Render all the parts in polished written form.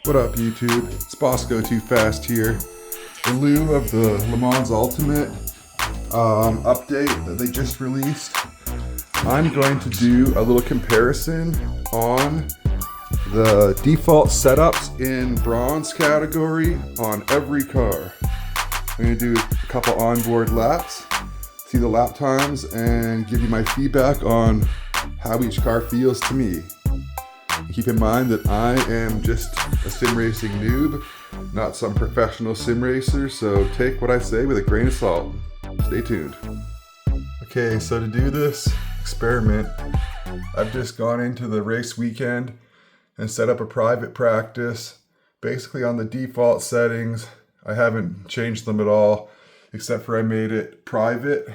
What up, YouTube? It's Bosco Too Fast here. In lieu of the Lemans Ultimate update that they just released, I'm going to do a little comparison on the default setups in bronze category on every car. I'm going to do a couple onboard laps, see the lap times, and give you my feedback on how each car feels to me. Keep in mind that I am just a sim racing noob, not some professional sim racer, so take what I say with a grain of salt. Stay tuned. Okay, so to do this experiment, I've just gone into the race weekend and set up a private practice, basically on the default settings. I haven't changed them at all, except for I made it private,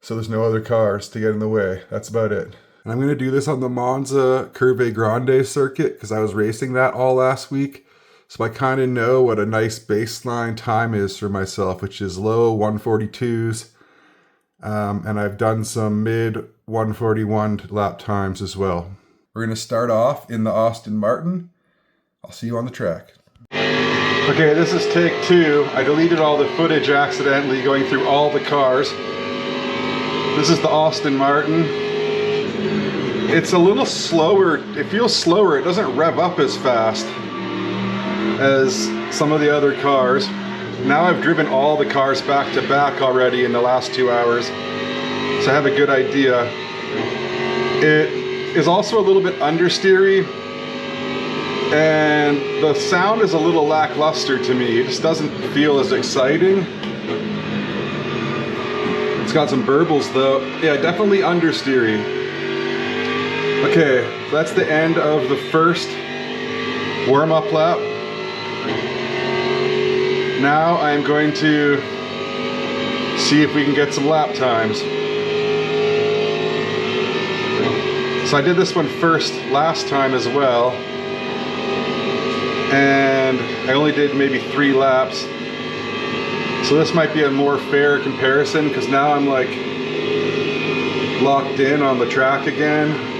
so there's no other cars to get in the way. That's about it. And I'm going to do this on the Monza Curve Grande circuit because I was racing that all last week. So I kind of know what a nice baseline time is for myself, which is low 142s. And I've done some mid 141 lap times as well. We're going to start off in the Aston Martin. I'll see you on the track. Okay, this is take 2. I deleted all the footage accidentally going through all the cars. This is the Aston Martin. It's a little slower, it feels slower, it doesn't rev up as fast as some of the other cars. Now I've driven all the cars back to back already in the last 2 hours, so I have a good idea. It is also a little bit understeery, and the sound is a little lackluster to me. It just doesn't feel as exciting. It's got some burbles though. Yeah, definitely understeery. Okay, so that's the end of the first warm-up lap. Now I'm going to see if we can get some lap times. So I did this one first last time as well, and I only did maybe 3 laps. So this might be a more fair comparison because now I'm like locked in on the track again.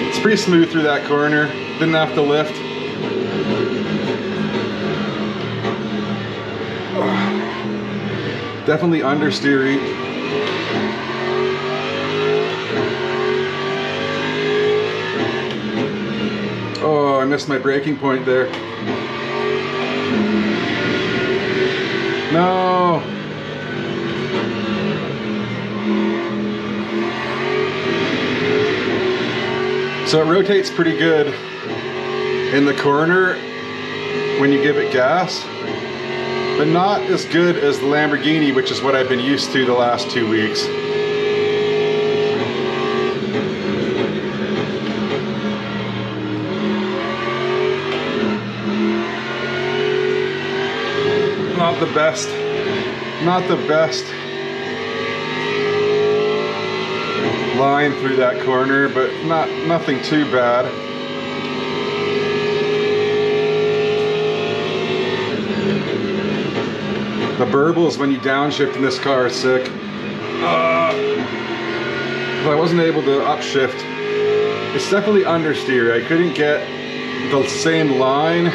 It's pretty smooth through that corner, didn't have to lift. Definitely understeery. Oh, I missed my braking point there. No! So it rotates pretty good in the corner when you give it gas, but not as good as the Lamborghini, which is what I've been used to the last 2 weeks. Not the best. Not the best line through that corner, but nothing too bad. The burbles when you downshift in this car is sick. I wasn't able to upshift. It's definitely understeer. I couldn't get the same line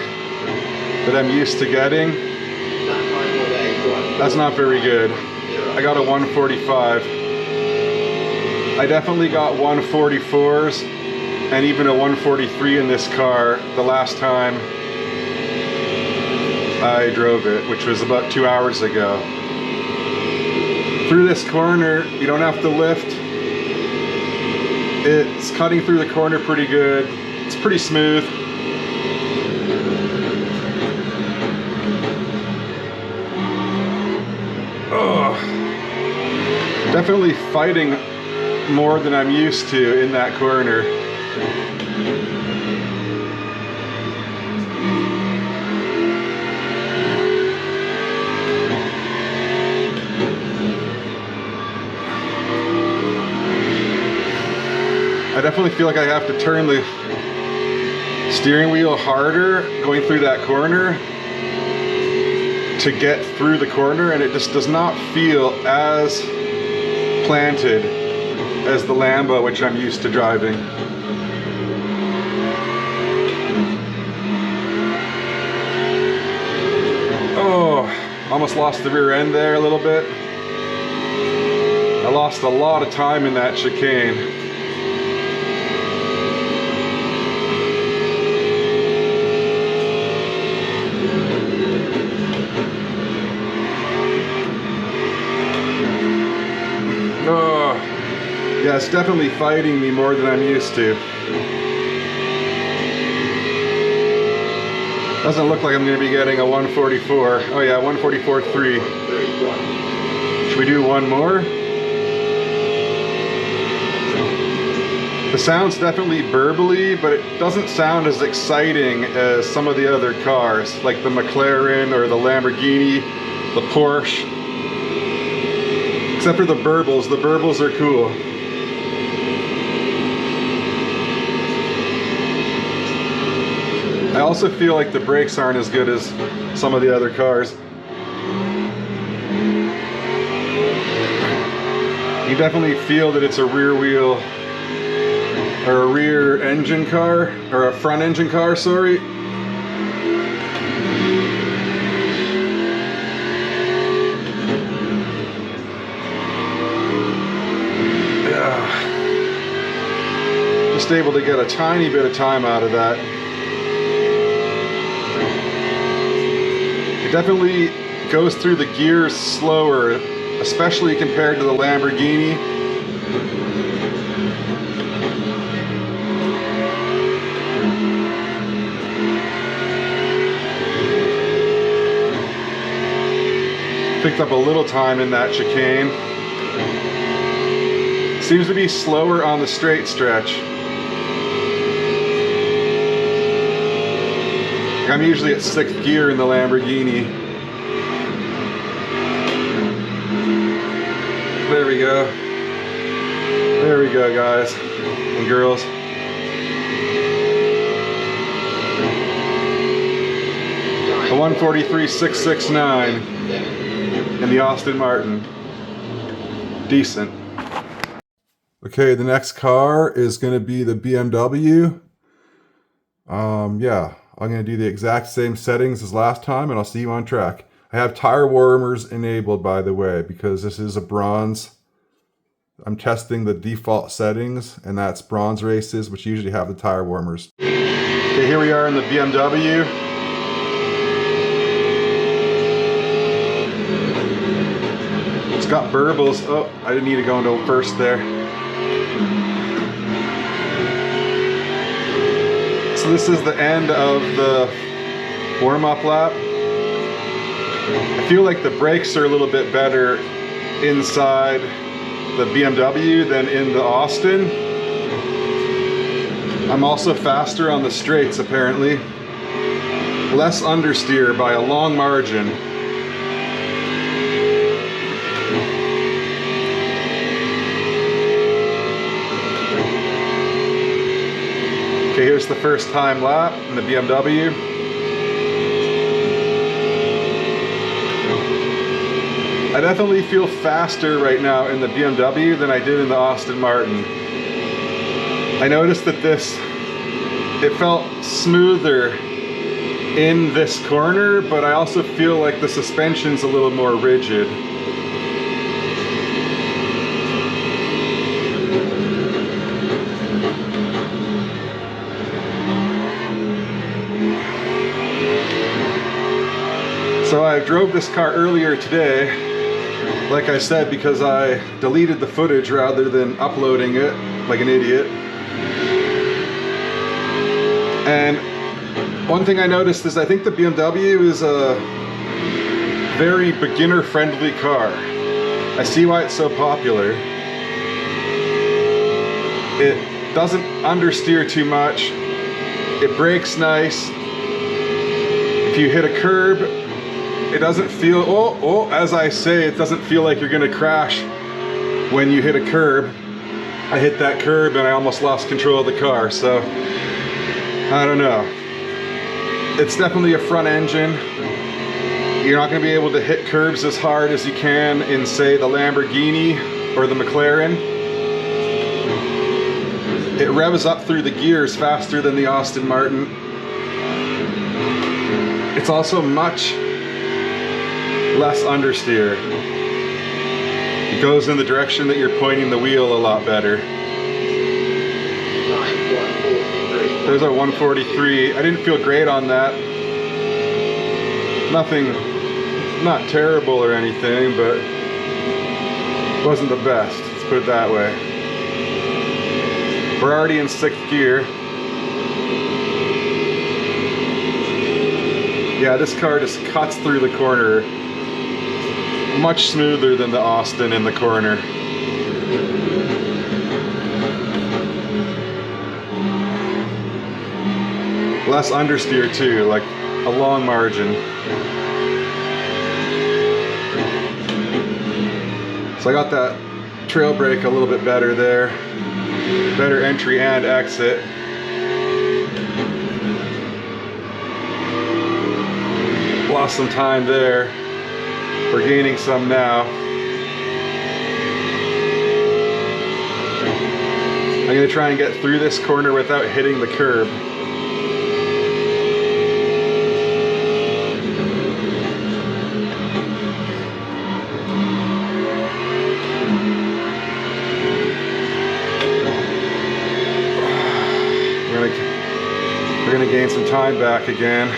that I'm used to getting. That's not very good. I got a 145. I definitely got 144s and even a 143 in this car the last time I drove it, which was about 2 hours ago. Through this corner, you don't have to lift. It's cutting through the corner pretty good. It's pretty smooth. Oh, definitely fighting more than I'm used to in that corner. I definitely feel like I have to turn the steering wheel harder going through that corner to get through the corner, and it just does not feel as planted as the Lambo, which I'm used to driving. almost lost the rear end there a little bit. I lost a lot of time in that chicane. Oh, yeah, it's definitely fighting me more than I'm used to. Doesn't look like I'm going to be getting a 144. Oh yeah, 144.3. Should we do one more? The sound's definitely burbly, but it doesn't sound as exciting as some of the other cars, like the McLaren or the Lamborghini, the Porsche. Except for the burbles. The burbles are cool. I also feel like the brakes aren't as good as some of the other cars. You definitely feel that it's a rear wheel or a rear engine car, or a front engine car, sorry. Yeah. Just able to get a tiny bit of time out of that. It definitely goes through the gears slower, especially compared to the Lamborghini. Picked up a little time in that chicane. Seems to be slower on the straight stretch. I'm usually at 6th gear in the Lamborghini. There we go. There we go, guys and girls. A 143.669 in the Aston Martin. Decent. Okay, the next car is going to be the BMW. Yeah, I'm going to do the exact same settings as last time, and I'll see you on track. I have tire warmers enabled, by the way, because this is a bronze. I'm testing the default settings, and that's bronze races, which usually have the tire warmers. Okay, here we are in the BMW. It's got burbles. Oh, I didn't need to go into first there. So this is the end of the warm-up lap. I feel like the brakes are a little bit better inside the BMW than in the Austin. I'm also faster on the straights apparently. Less understeer by a long margin. Okay, here's the first time lap in the BMW. I definitely feel faster right now in the BMW than I did in the Aston Martin. I noticed that it felt smoother in this corner, but I also feel like the suspension's a little more rigid. So I drove this car earlier today, like I said, because I deleted the footage rather than uploading it like an idiot. And one thing I noticed is I think the BMW is a very beginner-friendly car. I see why it's so popular. It doesn't understeer too much. It brakes nice. If you hit a curb, it doesn't feel, as I say, it doesn't feel like you're gonna crash when you hit a curb. I hit that curb and I almost lost control of the car, so I don't know. It's definitely a front engine. You're not gonna be able to hit curbs as hard as you can in, say, the Lamborghini or the McLaren. It revs up through the gears faster than the Aston Martin. It's also much less understeer. It goes in the direction that you're pointing the wheel a lot better. There's our 143. I didn't feel great on that. Nothing, not terrible or anything, but it wasn't the best, let's put it that way. We're already in 6th gear. Yeah, this car just cuts through the corner much smoother than the Austin in the corner. Less understeer too, like a long margin. So I got that trail brake a little bit better there. Better entry and exit. Lost some time there. We're gaining some now. I'm gonna try and get through this corner without hitting the curb. We're gonna gain some time back again.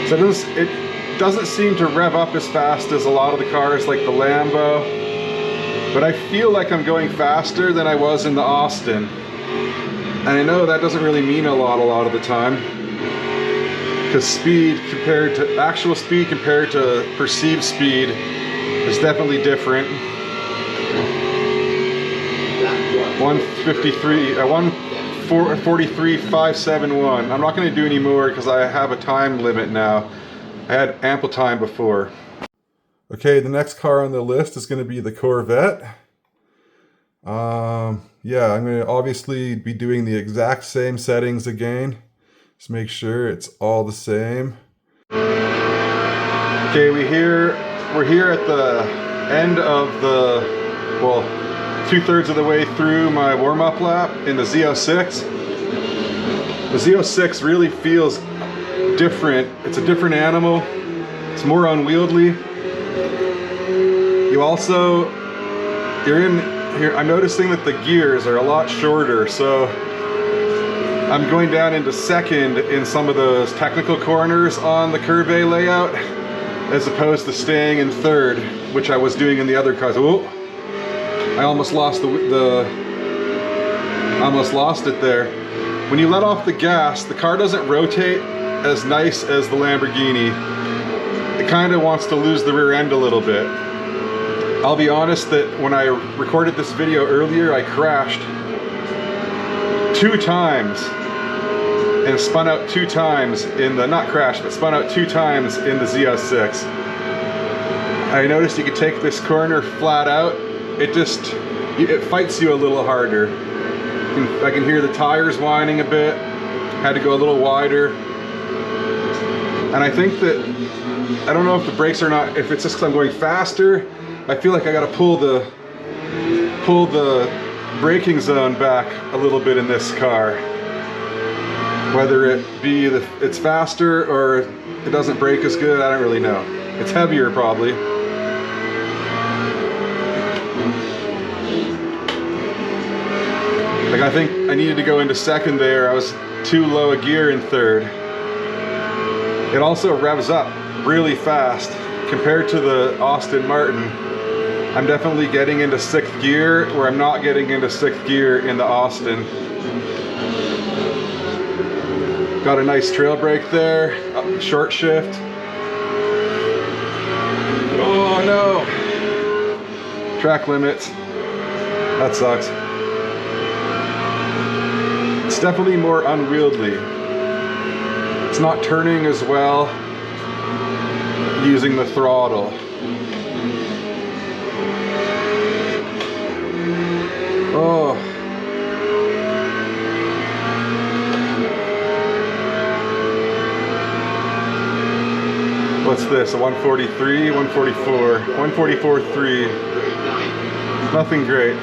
So it doesn't seem to rev up as fast as a lot of the cars like the Lambo, but I feel like I'm going faster than I was in the Austin. And I know that doesn't really mean a lot of the time, because speed compared to actual speed compared to perceived speed is definitely different. 143.571. I'm not going to do any more because I have a time limit now. I had ample time before. Okay, the next car on the list is going to be the Corvette. Yeah, I'm going to obviously be doing the exact same settings again. Just make sure it's all the same. Okay, we're here at the end of the, well, 2/3 of the way through my warm-up lap in the Z06. The Z06 really feels different. It's a different animal. It's more unwieldy. You're in here. I'm noticing that the gears are a lot shorter, so I'm going down into 2nd in some of those technical corners on the curve A layout, as opposed to staying in 3rd, which I was doing in the other cars. Oh, I almost lost almost lost it there. When you let off the gas, the car doesn't rotate as nice as the Lamborghini. It kind of wants to lose the rear end a little bit. I'll be honest that when I recorded this video earlier, I crashed 2 times and spun out 2 times in the, not crashed, but spun out 2 times in the Z06. I noticed you could take this corner flat out. It fights you a little harder. I can hear the tires whining a bit. Had to go a little wider. And I think that, I don't know if the brakes are not, if it's just because I'm going faster, I feel like I gotta pull the braking zone back a little bit in this car. Whether it be it's faster or it doesn't brake as good, I don't really know. It's heavier probably. Like, I think I needed to go into 2nd there. I was too low a gear in 3rd. It also revs up really fast compared to the Aston Martin. I'm definitely getting into 6th gear where I'm not getting into 6th gear in the Austin. Got a nice trail brake there, short shift. Oh no! Track limits. That sucks. It's definitely more unwieldy. It's not turning as well using the throttle. Oh. What's this? A 143, 144, 144.3. Nothing great.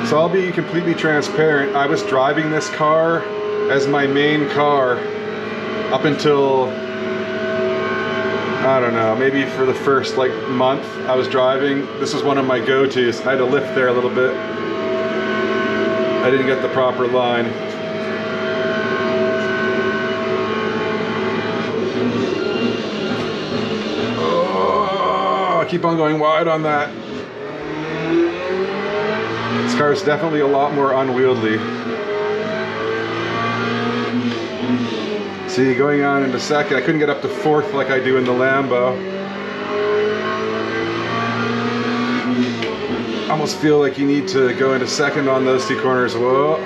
So I'll be completely transparent. I was driving this car as my main car up until I don't know, maybe for the first like month I was driving, this was one of my go-tos. I had to lift there a little bit. I didn't get the proper line. Oh, I keep on going wide on that. This car is definitely a lot more unwieldy. See, going on into second, I couldn't get up to fourth like I do in the Lambo. I almost feel like you need to go into second on those two corners. Whoa.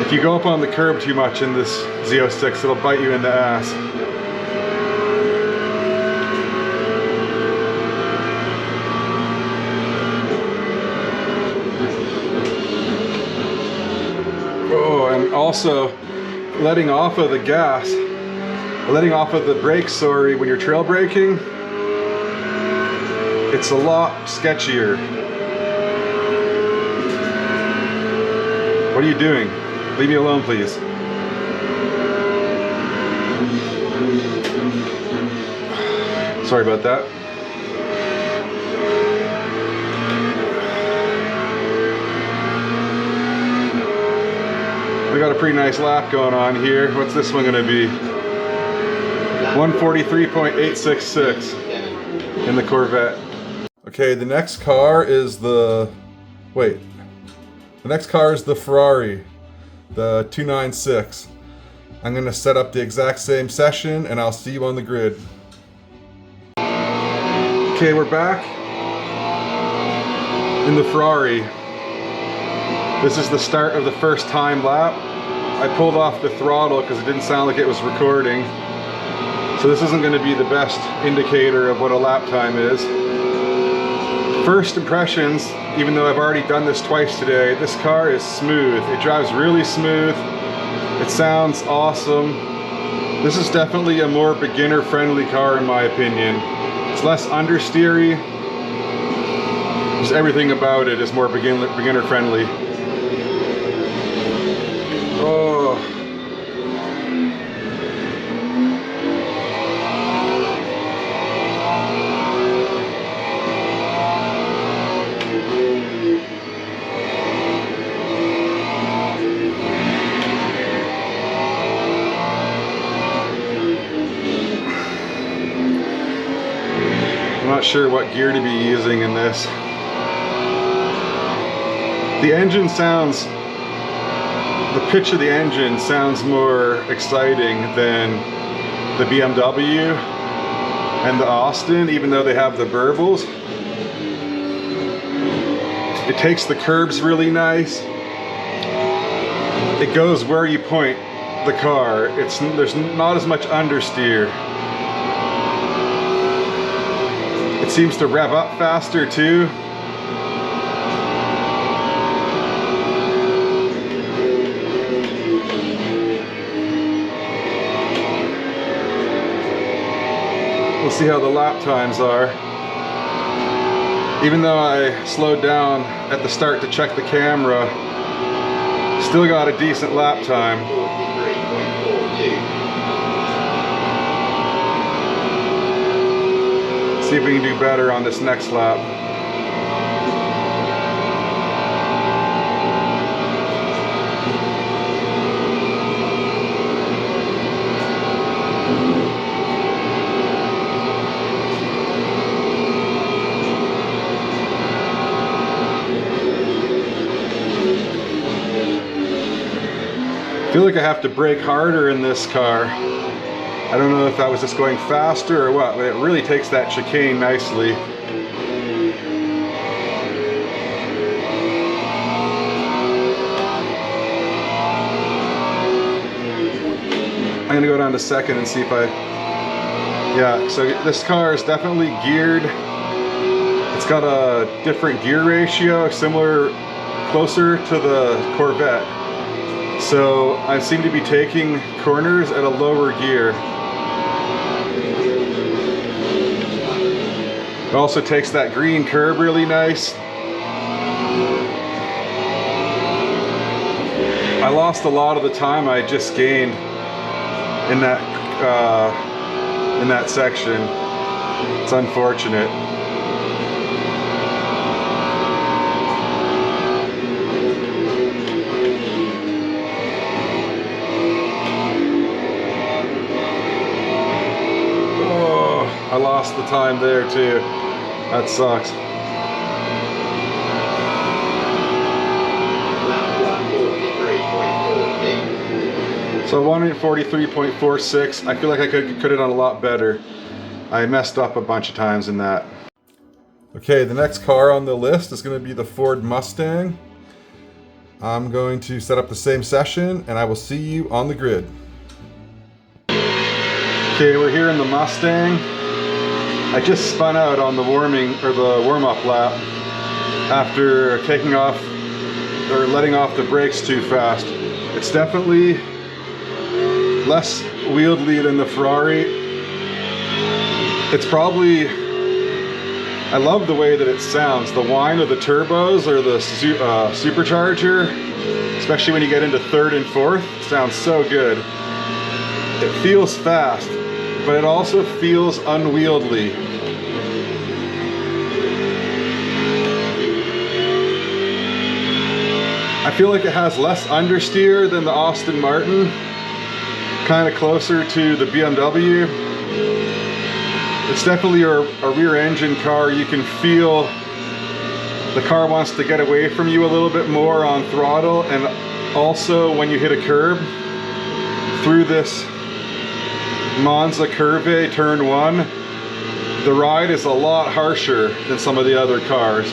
If you go up on the curb too much in this Z06, it'll bite you in the ass. Oh, and also letting off of the gas, letting off of the brakes, sorry, when you're trail braking, it's a lot sketchier. What are you doing? Leave me alone, please. Sorry about that. We got a pretty nice lap going on here. What's this one gonna be? 143.866 in the Corvette. Okay, the next car is the Ferrari, the 296. I'm gonna set up the exact same session and I'll see you on the grid. Okay, we're back in the Ferrari. This is the start of the first time lap. I pulled off the throttle because it didn't sound like it was recording. So this isn't going to be the best indicator of what a lap time is. First impressions, even though I've already done this twice today, this car is smooth. It drives really smooth. It sounds awesome. This is definitely a more beginner-friendly car in my opinion. It's less understeery. Just everything about it is more beginner-friendly. Oh. I'm not sure what gear to be using in this. The engine sounds, the pitch of the engine sounds more exciting than the BMW and the Austin, even though they have the burbles. It takes the curbs really nice. It goes where you point the car. There's not as much understeer. It seems to rev up faster too. We'll see how the lap times are. Even though I slowed down at the start to check the camera, still got a decent lap time. See if we can do better on this next lap. I feel like I have to brake harder in this car. I don't know if that was just going faster or what, but it really takes that chicane nicely. I'm gonna go down to second and see if yeah, so this car is definitely geared. It's got a different gear ratio, closer to the Corvette. So I seem to be taking corners at a lower gear. It also takes that green curb really nice. I lost a lot of the time I just gained in that in that section. It's unfortunate. Oh, I lost the time there too. That sucks. So 143.46. I feel like I could have done a lot better. I messed up a bunch of times in that. Okay, the next car on the list is going to be the Ford Mustang. I'm going to set up the same session and I will see you on the grid. Okay, we're here in the Mustang. I just spun out on the warm-up lap after taking off or letting off the brakes too fast. It's definitely less wieldy than the Ferrari. It's probably, I love the way that it sounds. The whine of the turbos or the supercharger, especially when you get into third and fourth, sounds so good. It feels fast, but it also feels unwieldy. I feel like it has less understeer than the Aston Martin, kind of closer to the BMW. It's definitely a rear engine car. You can feel the car wants to get away from you a little bit more on throttle, and also when you hit a curb through this Monza Curve turn 1, the ride is a lot harsher than some of the other cars,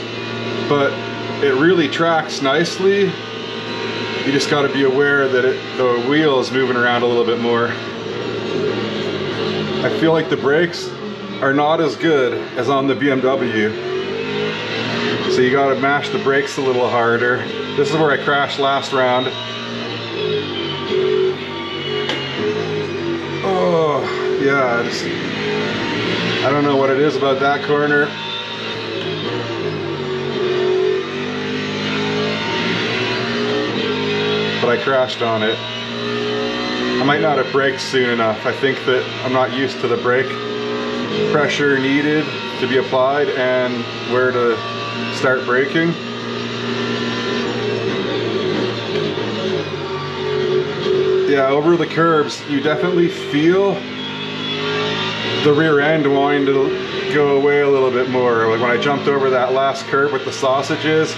but it really tracks nicely. You just got to be aware that the wheel is moving around a little bit more. I feel like the brakes are not as good as on the BMW. So you got to mash the brakes a little harder. This is where I crashed last round. Oh, yeah, I don't know what it is about that corner. But I crashed on it. I might not have braked soon enough. I think that I'm not used to the brake pressure needed to be applied and where to start braking. Yeah, over the curbs, you definitely feel the rear end wanting to go away a little bit more. Like when I jumped over that last curb with the sausages,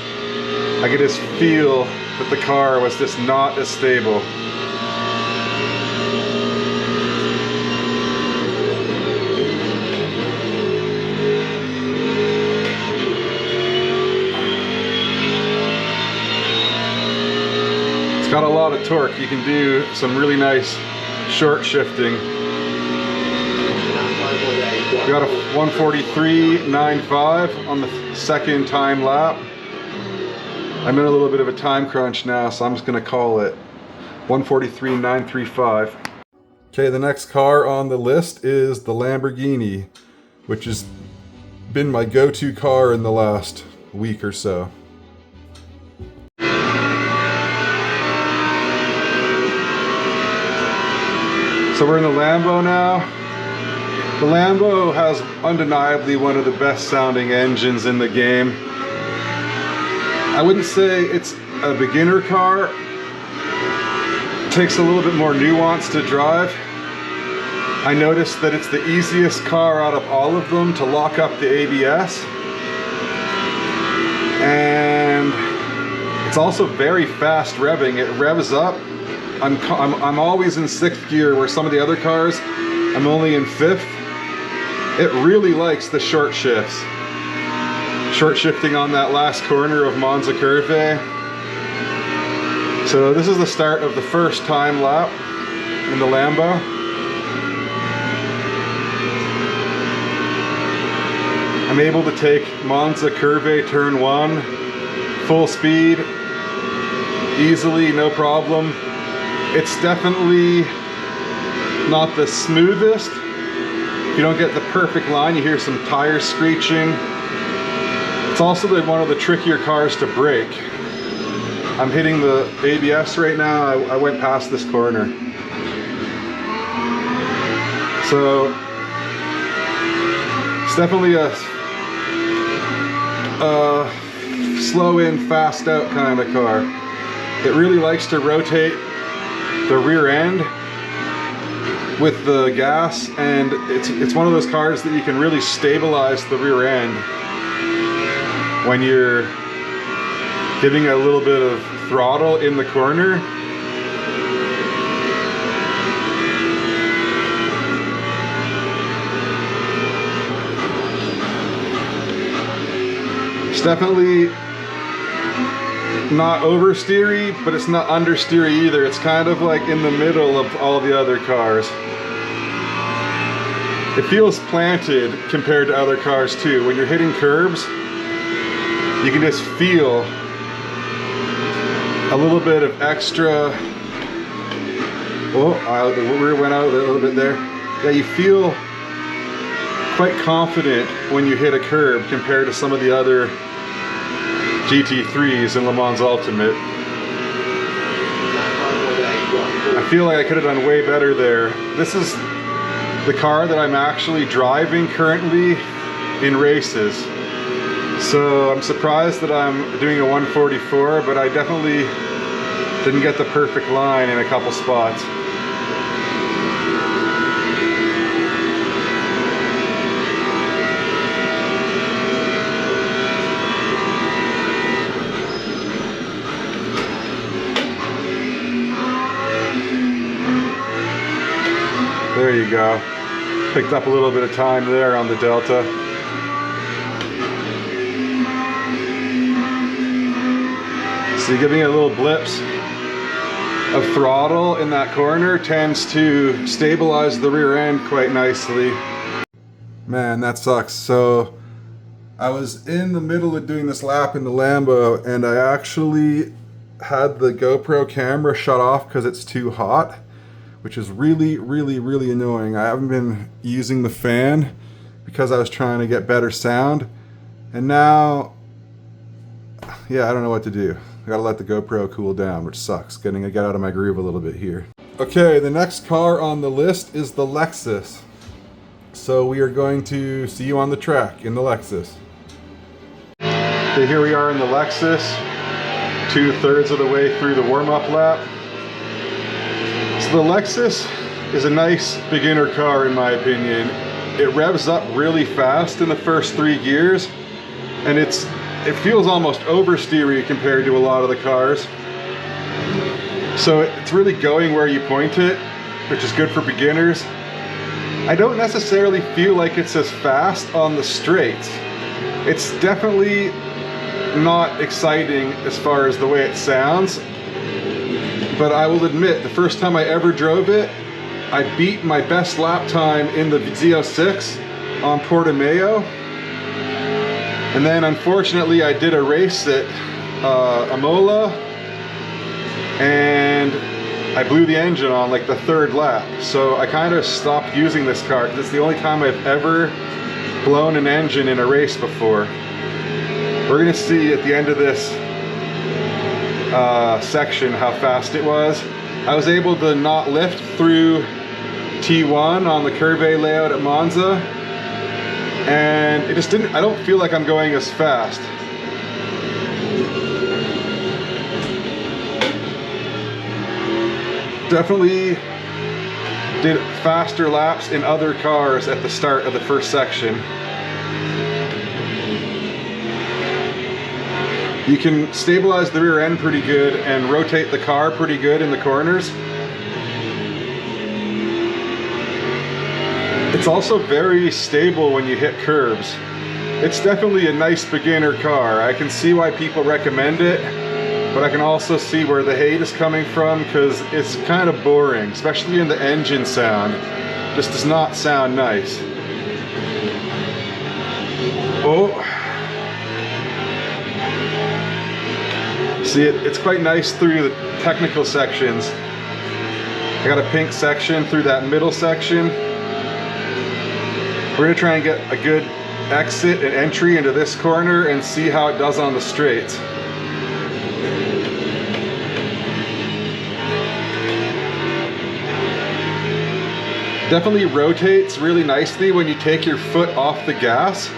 I could just feel that the car was just not as stable. It's got a lot of torque. You can do some really nice short shifting. We got a 143.95 on the second time lap. I'm in a little bit of a time crunch now, so I'm just gonna call it 143.935. Okay, the next car on the list is the Lamborghini, which has been my go-to car in the last week or so. So we're in the Lambo now. The Lambo has undeniably one of the best sounding engines in the game. I wouldn't say it's a beginner car. It takes a little bit more nuance to drive. I noticed that it's the easiest car out of all of them to lock up the ABS. And it's also very fast revving. It revs up. I'm always in 6th gear, where some of the other cars, I'm only in 5th. It really likes the short shifts. Short shifting on that last corner of Monza Curve. So this is the start of the first time lap in the Lambo. I'm able to take Monza Curve turn 1 full speed easily, no problem. It's definitely not the smoothest. If you don't get the perfect line, you hear some tires screeching. It's also one of the trickier cars to brake. I'm hitting the ABS right now. I went past this corner. So definitely a slow in, fast out kind of car. It really likes to rotate the rear end with the gas, and it's one of those cars that you can really stabilize the rear end when you're giving it a little bit of throttle in the corner. It's definitely not oversteery, but it's not understeery either. It's kind of like in the middle of all the other cars. It feels planted compared to other cars too. When you're hitting curbs, you can just feel a little bit of extra. Oh, the rear went out a little bit there. Yeah, you feel quite confident when you hit a curb compared to some of the other GT3s in Le Mans Ultimate. I feel like I could have done way better there. This is the car that I'm actually driving currently in races. So I'm surprised that I'm doing a 144, but I definitely didn't get the perfect line in a couple spots. There you go. Picked up a little bit of time there on the Delta. So giving it little blips of throttle in that corner tends to stabilize the rear end quite nicely. Man, that sucks. So I was in the middle of doing this lap in the Lambo, and I actually had the GoPro camera shut off because it's too hot, which is really annoying. I haven't been using the fan because I was trying to get better sound, and now, yeah, I don't know what to do. I gotta let the GoPro cool down, which sucks. Get out of my groove a little bit here. Okay, the next car on the list is the Lexus. So we are going to see you on the track in the Lexus. Okay, here we are in the Lexus, 2/3 of the way through the warm-up lap. So the Lexus is a nice beginner car in my opinion. It revs up really fast in the first 3 gears, and it feels almost oversteery compared to a lot of the cars. So it's really going where you point it, which is good for beginners. I don't necessarily feel like it's as fast on the straights. It's definitely not exciting as far as the way it sounds, but I will admit, the first time I ever drove it, I beat my best lap time in the Z06 on Portimao. And then unfortunately I did a race at Imola, and I blew the engine on like the 3rd lap. So I kind of stopped using this car because it's the only time I've ever blown an engine in a race before. We're gonna see at the end of this section how fast it was. I was able to not lift through T1 on the curve layout at Monza, and it just didn't, I don't feel like I'm going as fast. Definitely did faster laps in other cars at the start of the first section. You can stabilize the rear end pretty good and rotate the car pretty good in the corners. It's also very stable when you hit curbs. It's definitely a nice beginner car. I can see why people recommend it, but I can also see where the hate is coming from because it's kind of boring, especially in the engine sound. Just does not sound nice. Oh. See, it's quite nice through the technical sections. I got a pink section through that middle section. We're gonna try and get a good exit and entry into this corner and see how it does on the straights. Definitely rotates really nicely when you take your foot off the gas.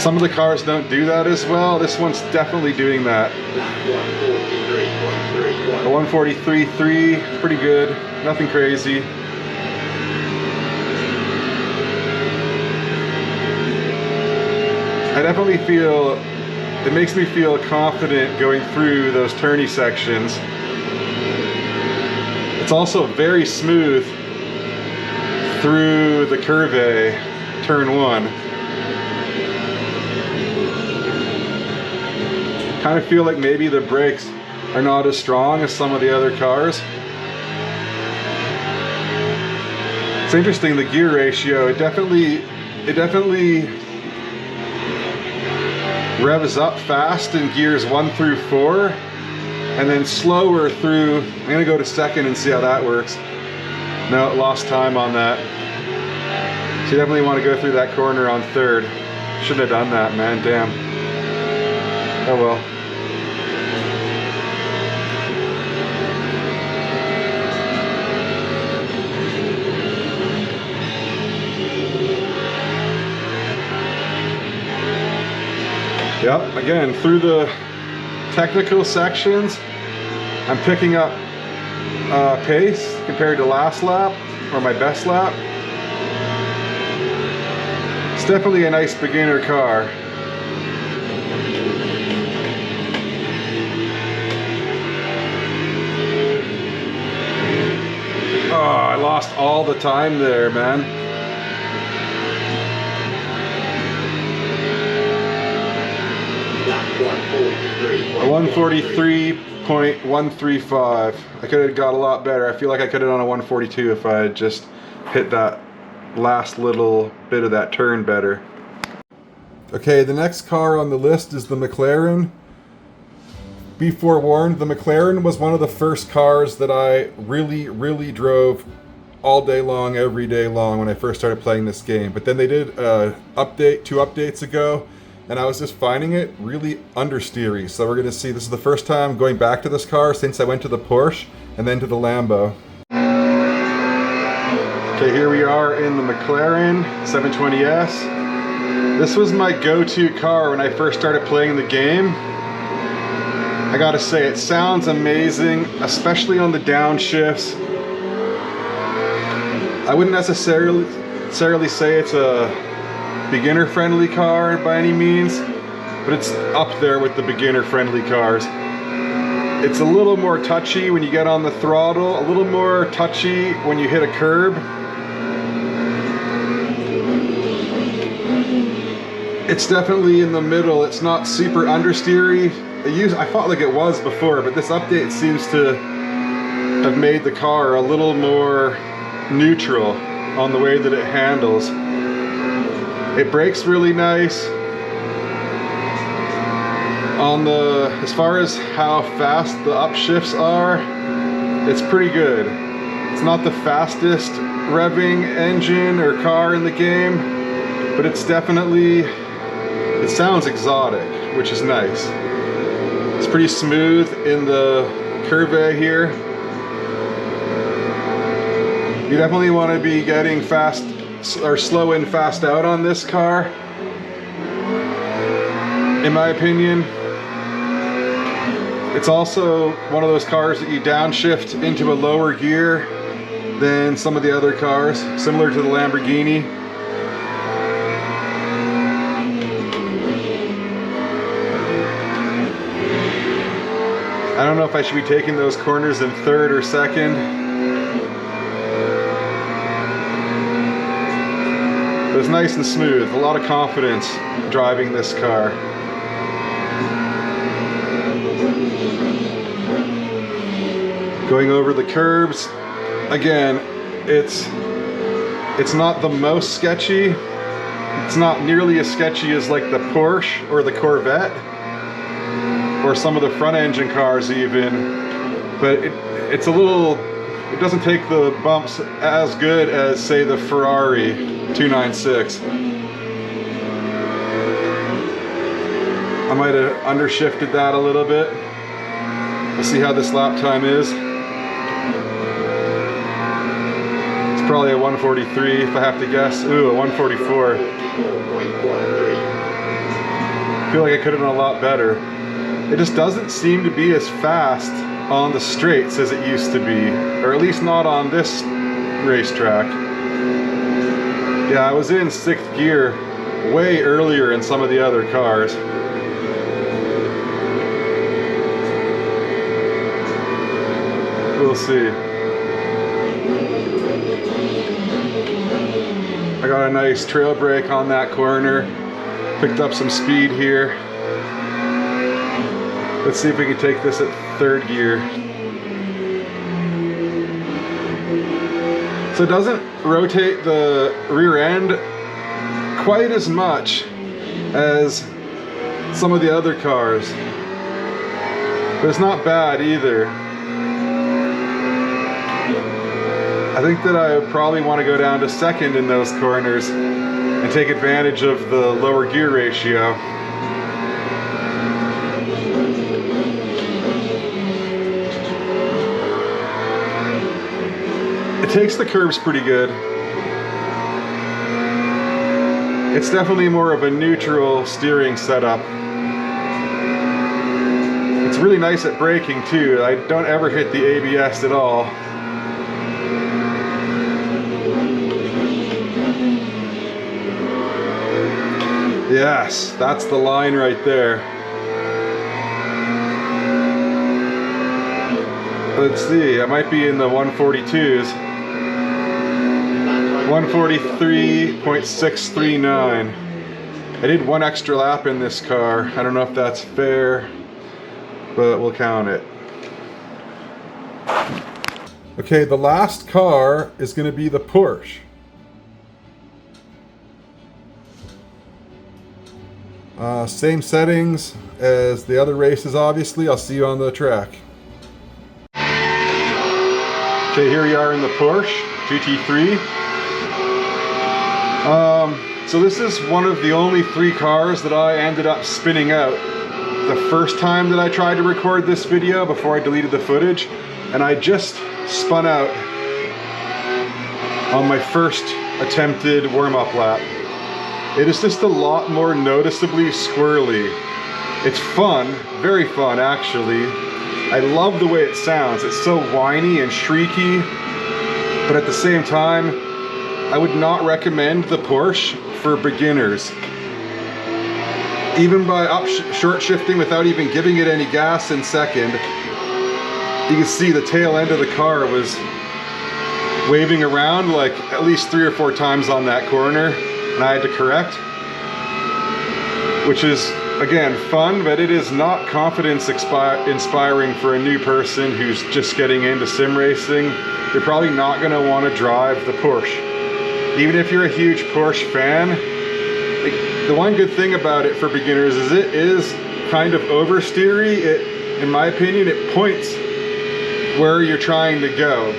Some of the cars don't do that as well. This one's definitely doing that. A 143.3, pretty good, nothing crazy. I definitely feel, it makes me feel confident going through those turny sections. It's also very smooth through the curve, turn 1. Kind of feel like maybe the brakes are not as strong as some of the other cars. It's interesting, the gear ratio, it definitely revs up fast in gears 1 through 4, and then slower through, I'm gonna go to 2nd and see how that works. No, lost time on that. So you definitely want to go through that corner on 3rd. Shouldn't have done that, man, damn. Oh well. Yep, again, through the technical sections, I'm picking up pace compared to last lap, or my best lap. It's definitely a nice beginner car. Oh, I lost all the time there, man. A 143.135. I could have got a lot better. I feel like I could have done a 142 if I had just hit that last little bit of that turn better. Okay, the next car on the list is the McLaren. Be forewarned, the McLaren was one of the first cars that I really drove all day long, every day long when I first started playing this game. But then they did an update 2 updates ago, and I was just finding it really understeery. So we're gonna see, this is the first time going back to this car since I went to the Porsche and then to the Lambo. Okay, here we are in the McLaren 720S. This was my go-to car when I first started playing the game. I gotta say, it sounds amazing, especially on the downshifts. I wouldn't necessarily say it's a beginner-friendly car by any means, but it's up there with the beginner-friendly cars. It's a little more touchy when you get on the throttle, a little more touchy when you hit a curb. It's definitely in the middle. It's not super understeery. I felt like it was before, but this update seems to have made the car a little more neutral on the way that it handles. It brakes really nice. As far as how fast the upshifts are, it's pretty good. It's not the fastest revving engine or car in the game, but it's definitely, it sounds exotic, which is nice. It's pretty smooth in the curve here. You definitely want to be getting fast or slow in, fast out on this car, in my opinion. It's also one of those cars that you downshift into a lower gear than some of the other cars, similar to the Lamborghini. I don't know if I should be taking those corners in 3rd or 2nd. But it's nice and smooth, a lot of confidence driving this car. Going over the curbs, again, it's not the most sketchy. It's not nearly as sketchy as like the Porsche or the Corvette, or some of the front engine cars even, but it's a little, it doesn't take the bumps as good as, say, the Ferrari 296. I might have undershifted that a little bit. Let's see how this lap time is. It's probably a 143 if I have to guess. Ooh, a 144. I feel like I could have done a lot better. It just doesn't seem to be as fast on the straights as it used to be, or at least not on this racetrack. Yeah, I was in 6th gear way earlier in some of the other cars. We'll see. I got a nice trail brake on that corner. Picked up some speed here. Let's see if we can take this at 3rd gear. So it doesn't rotate the rear end quite as much as some of the other cars, but it's not bad either. I think that I probably want to go down to 2nd in those corners and take advantage of the lower gear ratio. It takes the curves pretty good. It's definitely more of a neutral steering setup. It's really nice at braking too. I don't ever hit the ABS at all. Yes, that's the line right there. Let's see, I might be in the 142s. 143.639. I did 1 extra lap in this car. I don't know if that's fair, but we'll count it. Okay, the last car is going to be the Porsche. Same settings as the other races, obviously. I'll see you on the track. Okay, here we are in the Porsche GT3. So this is one of the only 3 cars that I ended up spinning out the first time that I tried to record this video before I deleted the footage, and I just spun out on my first attempted warm-up lap. It is just a lot more noticeably squirrely. It's fun, very fun actually. I love the way it sounds. It's so whiny and shrieky, but at the same time, I would not recommend the Porsche for beginners. Even by short shifting without even giving it any gas in 2nd, you can see the tail end of the car was waving around like at least 3 or 4 times on that corner, and I had to correct, which is again fun, but it is not confidence inspiring for a new person who's just getting into sim racing. You're probably not going to want to drive the Porsche. Even if you're a huge Porsche fan, the one good thing about it for beginners is it is kind of oversteery. In my opinion, it points where you're trying to go,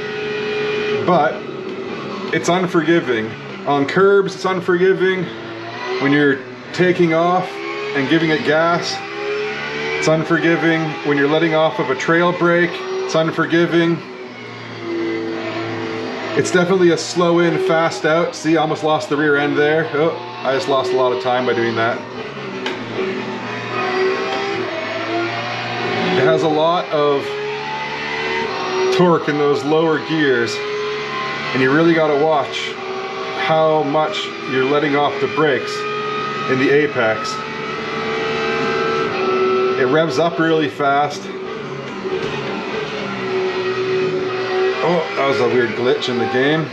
but it's unforgiving. On curbs, it's unforgiving. When you're taking off and giving it gas, it's unforgiving. When you're letting off of a trail brake, it's unforgiving. It's definitely a slow in, fast out. See, I almost lost the rear end there. Oh, I just lost a lot of time by doing that. It has a lot of torque in those lower gears, and you really got to watch how much you're letting off the brakes in the apex. It revs up really fast. Oh, that was a weird glitch in the game.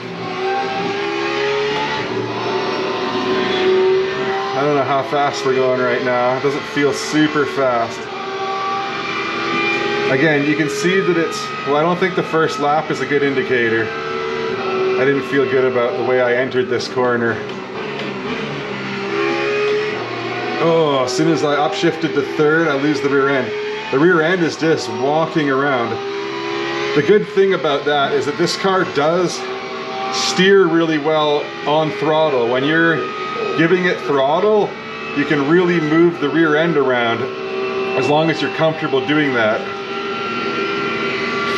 I don't know how fast we're going right now. It doesn't feel super fast. Again, you can see that it's, well, I don't think the first lap is a good indicator. I didn't feel good about the way I entered this corner. Oh, as soon as I upshifted to 3rd, I lose the rear end. The rear end is just walking around. The good thing about that is that this car does steer really well on throttle. When you're giving it throttle, you can really move the rear end around as long as you're comfortable doing that.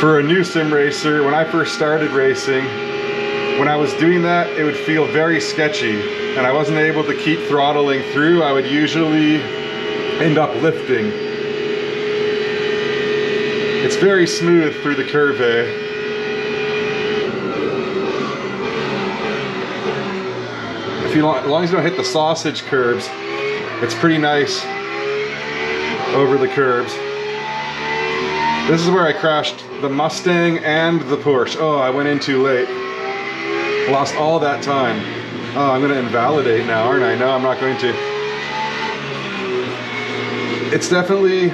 For a new sim racer, when I first started racing, when I was doing that, it would feel very sketchy, and I wasn't able to keep throttling through. I would usually end up lifting. It's very smooth through the curve. As long as you don't hit the sausage curbs, it's pretty nice over the curbs. This is where I crashed the Mustang and the Porsche. Oh, I went in too late. Lost all that time. Oh, I'm gonna invalidate now, aren't I? No, I'm not going to. It's definitely,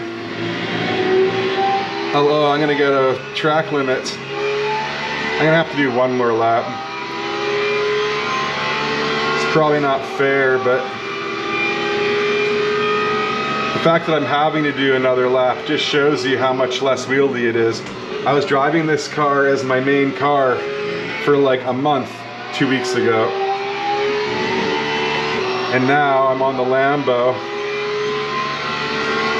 oh, I'm gonna get a track limit. I'm gonna have to do one more lap. It's probably not fair, but the fact that I'm having to do another lap just shows you how much less wieldy it is. I was driving this car as my main car for like a month 2 weeks ago. And now I'm on the Lambo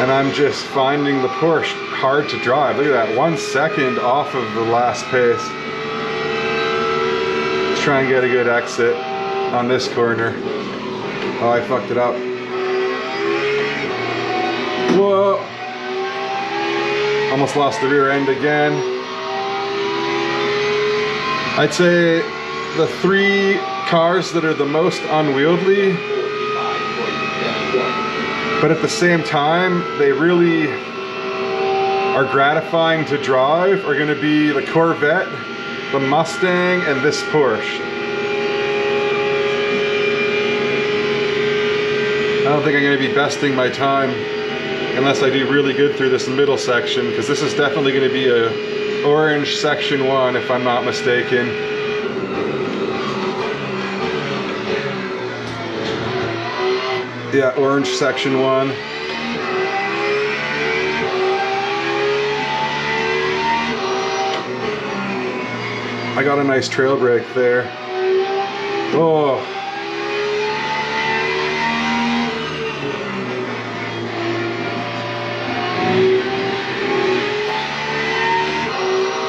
and I'm just finding the Porsche hard to drive. Look at that, 1 second off of the last pace. Let's try and get a good exit on this corner. Oh, I fucked it up. Whoa. Almost lost the rear end again. I'd say the 3 cars that are the most unwieldy, but at the same time, they really are gratifying to drive, are gonna be the Corvette, the Mustang, and this Porsche. I don't think I'm gonna be besting my time unless I do really good through this middle section, because this is definitely gonna be a orange section 1 if I'm not mistaken. Yeah, orange section 1. I got a nice trail brake there. Oh.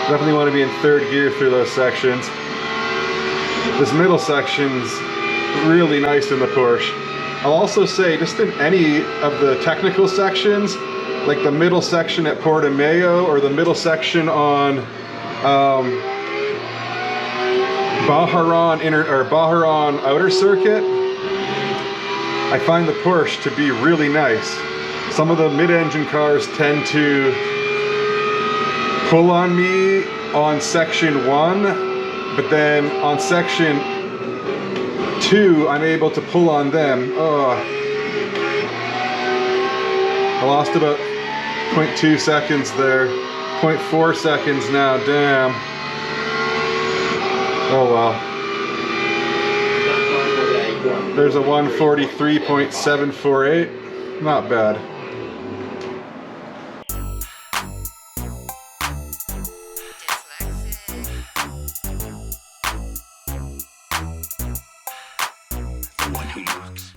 Definitely want to be in 3rd gear through those sections. This middle section's really nice in the Porsche. I'll also say, just in any of the technical sections, like the middle section at Portimao or the middle section on Bajaran Outer Circuit, I find the Porsche to be really nice. Some of the mid-engine cars tend to pull on me on section 1, but then on section 2, I'm able to pull on them. Oh. I lost about 0.2 seconds there. 0.4 seconds now, damn. Oh well. There's a 143.748. Not bad. One who knocks.